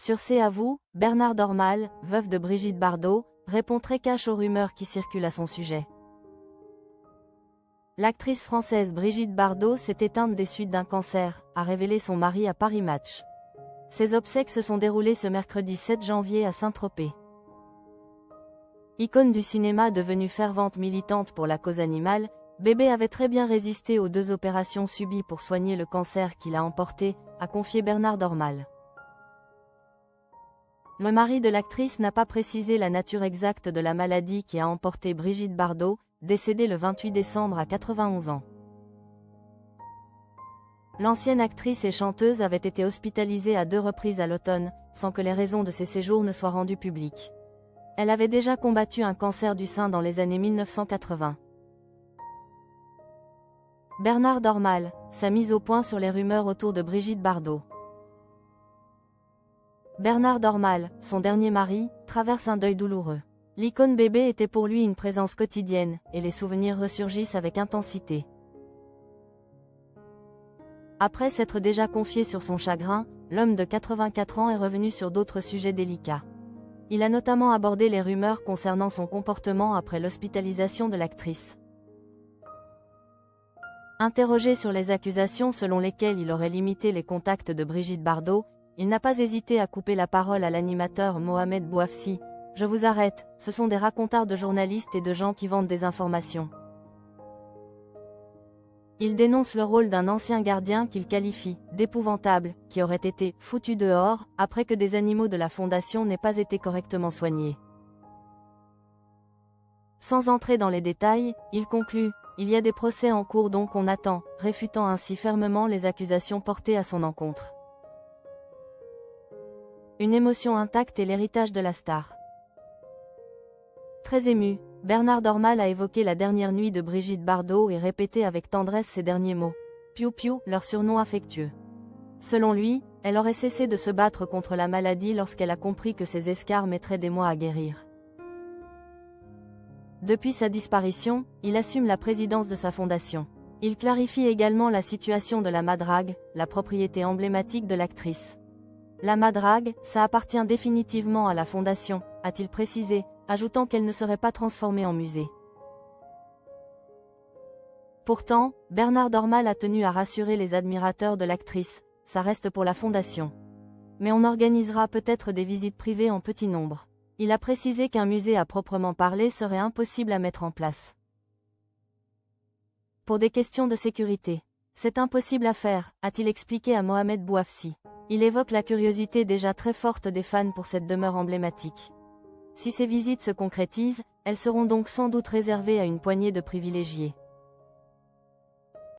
Sur C'est à vous, Bernard Dormal, veuve de Brigitte Bardot, répond très cash aux rumeurs qui circulent à son sujet. L'actrice française Brigitte Bardot s'est éteinte des suites d'un cancer, a révélé son mari à Paris Match. Ses obsèques se sont déroulées ce mercredi 7 janvier à Saint-Tropez. Icône du cinéma devenue fervente militante pour la cause animale, Bébé avait très bien résisté aux 2 opérations subies pour soigner le cancer qu'il a emporté, a confié Bernard Dormal. Le mari de l'actrice n'a pas précisé la nature exacte de la maladie qui a emporté Brigitte Bardot, décédée le 28 décembre à 91 ans. L'ancienne actrice et chanteuse avait été hospitalisée à 2 reprises à l'automne, sans que les raisons de ses séjours ne soient rendues publiques. Elle avait déjà combattu un cancer du sein dans les années 1980. Bernard Dormal, sa mise au point sur les rumeurs autour de Brigitte Bardot. Bernard Dormal, son dernier mari, traverse un deuil douloureux. L'icône Bébé était pour lui une présence quotidienne, et les souvenirs ressurgissent avec intensité. Après s'être déjà confié sur son chagrin, l'homme de 84 ans est revenu sur d'autres sujets délicats. Il a notamment abordé les rumeurs concernant son comportement après l'hospitalisation de l'actrice. Interrogé sur les accusations selon lesquelles il aurait limité les contacts de Brigitte Bardot, il n'a pas hésité à couper la parole à l'animateur Mohamed Bouafsi. « Je vous arrête, ce sont des racontards de journalistes et de gens qui vendent des informations. » Il dénonce le rôle d'un ancien gardien qu'il qualifie d'épouvantable, qui aurait été foutu dehors, après que des animaux de la fondation n'aient pas été correctement soignés. Sans entrer dans les détails, il conclut « Il y a des procès en cours donc on attend », réfutant ainsi fermement les accusations portées à son encontre. Une émotion intacte et l'héritage de la star. Très ému, Bernard Dormal a évoqué la dernière nuit de Brigitte Bardot et répété avec tendresse ces derniers mots. Piou piou, leur surnom affectueux. Selon lui, elle aurait cessé de se battre contre la maladie lorsqu'elle a compris que ses escarres mettraient des mois à guérir. Depuis sa disparition, il assume la présidence de sa fondation. Il clarifie également la situation de la Madrague, la propriété emblématique de l'actrice. La Madrague, ça appartient définitivement à la fondation, a-t-il précisé, ajoutant qu'elle ne serait pas transformée en musée. Pourtant, Bernard Dormal a tenu à rassurer les admirateurs de l'actrice, ça reste pour la fondation. Mais on organisera peut-être des visites privées en petit nombre. Il a précisé qu'un musée à proprement parler serait impossible à mettre en place. Pour des questions de sécurité. C'est impossible à faire, a-t-il expliqué à Mohamed Bouafsi. Il évoque la curiosité déjà très forte des fans pour cette demeure emblématique. Si ces visites se concrétisent, elles seront donc sans doute réservées à une poignée de privilégiés.